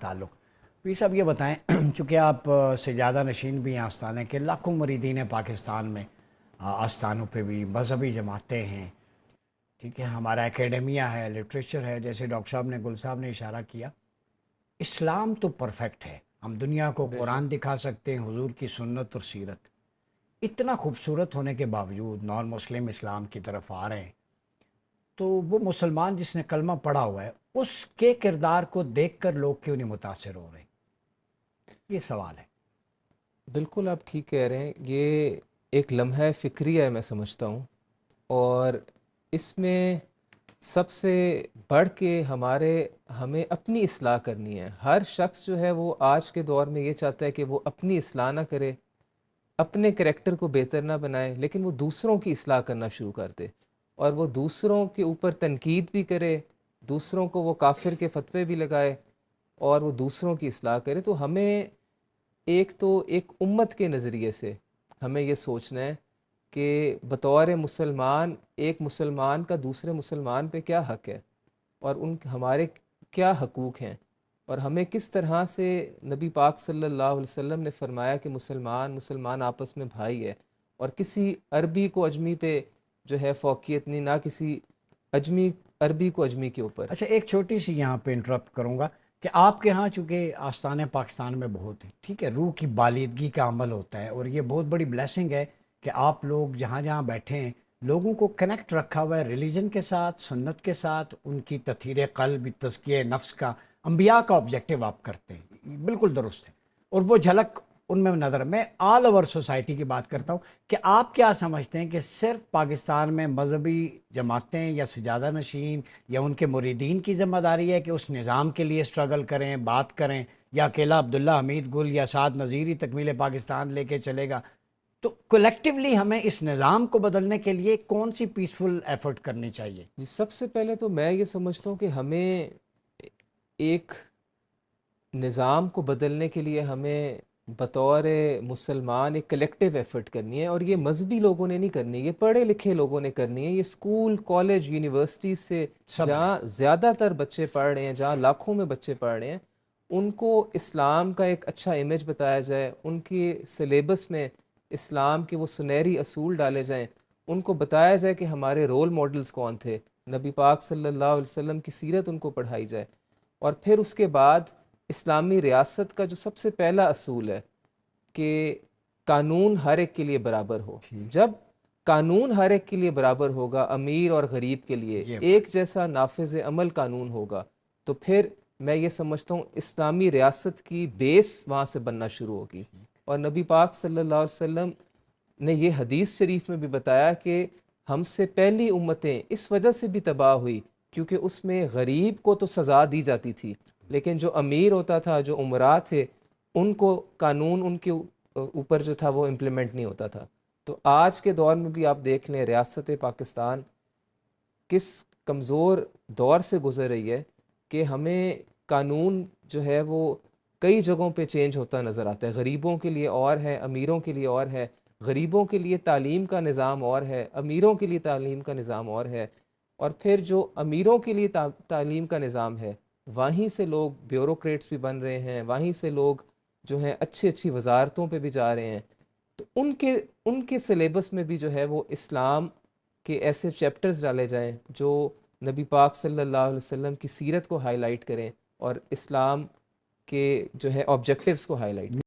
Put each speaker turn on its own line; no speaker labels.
تعلق پیر صاحب یہ بتائیں چونکہ آپ سجادہ نشین بھی ہیں آستانے کے، لاکھوں مریدین ہیں پاکستان میں، آستانوں پہ بھی مذہبی جماعتیں ہیں، ٹھیک ہے، ہمارا اکیڈمیا ہے، لٹریچر ہے، جیسے ڈاکٹر صاحب نے گل صاحب نے اشارہ کیا۔ اسلام تو پرفیکٹ ہے، ہم دنیا کو
بے شک۔
قرآن دکھا سکتے ہیں، حضور کی سنت اور سیرت، اتنا خوبصورت ہونے کے باوجود نان مسلم اسلام کی طرف آ رہے ہیں، تو وہ مسلمان جس نے کلمہ پڑھا ہوا ہے اس کے کردار کو دیکھ کر لوگ کیوں نہیں متاثر ہو رہے؟ یہ سوال ہے۔
بالکل آپ ٹھیک کہہ رہے ہیں، یہ ایک لمحہ فکری ہے میں سمجھتا ہوں، اور اس میں سب سے بڑھ کے ہمیں اپنی اصلاح کرنی ہے۔ ہر شخص جو ہے وہ آج کے دور میں یہ چاہتا ہے کہ وہ اپنی اصلاح نہ کرے، اپنے کریکٹر کو بہتر نہ بنائے، لیکن وہ دوسروں کی اصلاح کرنا شروع کر دے، اور وہ دوسروں کے اوپر تنقید بھی کرے، دوسروں کو وہ کافر کے فتوے بھی لگائے، اور وہ دوسروں کی اصلاح کرے۔ تو ہمیں ایک امت کے نظریے سے ہمیں یہ سوچنا ہے کہ بطور مسلمان ایک مسلمان کا دوسرے مسلمان پہ کیا حق ہے، اور ہمارے کیا حقوق ہیں، اور ہمیں کس طرح سے نبی پاک صلی اللہ علیہ وسلم نے فرمایا کہ مسلمان آپس میں بھائی ہے، اور کسی عربی کو اجمی پہ جو ہے فوقیت نہیں، نہ کسی عربی کو اجمی کے اوپر۔
اچھا ایک چھوٹی سی یہاں پہ انٹرپٹ کروں گا کہ آپ کے ہاں چونکہ آستانے پاکستان میں بہت ہیں، ٹھیک ہے، روح کی بالیدگی کا عمل ہوتا ہے، اور یہ بہت بڑی بلیسنگ ہے کہ آپ لوگ جہاں جہاں بیٹھے ہیں لوگوں کو کنیکٹ رکھا ہوا ہے ریلیجن کے ساتھ، سنت کے ساتھ، ان کی تطہیر قلب، تزکیہ نفس کا، انبیاء کا آبجیکٹیو آپ کرتے ہیں، بالکل درست ہے، اور وہ جھلک ان میں نظر، میں آل اوور سوسائٹی کی بات کرتا ہوں کہ آپ کیا سمجھتے ہیں کہ صرف پاکستان میں مذہبی جماعتیں یا سجادہ نشین یا ان کے مریدین کی ذمہ داری ہے کہ اس نظام کے لیے اسٹرگل کریں، بات کریں، یا اکیلا عبداللہ حمید گل یا سعد نذیری تکمیل پاکستان لے کے چلے گا؟ تو کولیکٹیولی ہمیں اس نظام کو بدلنے کے لیے کون سی پیسفل ایفرٹ کرنی چاہیے؟
جی، سب سے پہلے تو میں یہ سمجھتا ہوں کہ ہمیں ایک نظام کو بدلنے کے لیے ہمیں بطور مسلمان ایک کلیکٹیو ایفرٹ کرنی ہے، اور یہ مذہبی لوگوں نے نہیں کرنی، یہ پڑھے لکھے لوگوں نے کرنی ہے، یہ اسکول، کالج، یونیورسٹیز سے
سب نے۔
جہاں زیادہ تر بچے پڑھ رہے ہیں، جہاں لاکھوں میں بچے پڑھ رہے ہیں، ان کو اسلام کا ایک اچھا امیج بتایا جائے، ان کے سلیبس میں اسلام کے وہ سنہری اصول ڈالے جائیں، ان کو بتایا جائے کہ ہمارے رول ماڈلز کون تھے، نبی پاک صلی اللہ علیہ وسلم کی سیرت ان کو پڑھائی جائے، اور پھر اس کے بعد اسلامی ریاست کا جو سب سے پہلا اصول ہے کہ قانون ہر ایک کے لیے برابر ہو۔
ٹھیک،
جب قانون ہر ایک کے لیے برابر ہوگا، امیر اور غریب کے لیے
یہ
ایک
بات
جیسا نافذ عمل قانون ہوگا، تو پھر میں یہ سمجھتا ہوں اسلامی ریاست کی بیس وہاں سے بننا شروع ہوگی۔ اور نبی پاک صلی اللہ علیہ وسلم نے یہ حدیث شریف میں بھی بتایا کہ ہم سے پہلی امتیں اس وجہ سے بھی تباہ ہوئی کیونکہ اس میں غریب کو تو سزا دی جاتی تھی، لیکن جو امیر ہوتا تھا، جو امراء تھے، ان کو قانون ان کے اوپر جو تھا وہ امپلیمنٹ نہیں ہوتا تھا۔ تو آج کے دور میں بھی آپ دیکھ لیں ریاست پاکستان کس کمزور دور سے گزر رہی ہے کہ ہمیں قانون جو ہے وہ کئی جگہوں پہ چینج ہوتا نظر آتا ہے، غریبوں کے لیے اور ہے، امیروں کے لیے اور ہے، غریبوں کے لیے تعلیم کا نظام اور ہے، امیروں کے لیے تعلیم کا نظام اور ہے، اور پھر جو امیروں کے لیے تعلیم کا نظام ہے وہیں سے لوگ بیوروکریٹس بھی بن رہے ہیں، وہیں سے لوگ جو ہیں اچھی اچھی وزارتوں پہ بھی جا رہے ہیں۔ تو ان کے سلیبس میں بھی جو ہے وہ اسلام کے ایسے چیپٹرز ڈالے جائیں جو نبی پاک صلی اللہ علیہ وسلم کی سیرت کو ہائی لائٹ کریں اور اسلام کے جو ہے آبجیکٹیوز کو ہائی لائٹ کریں۔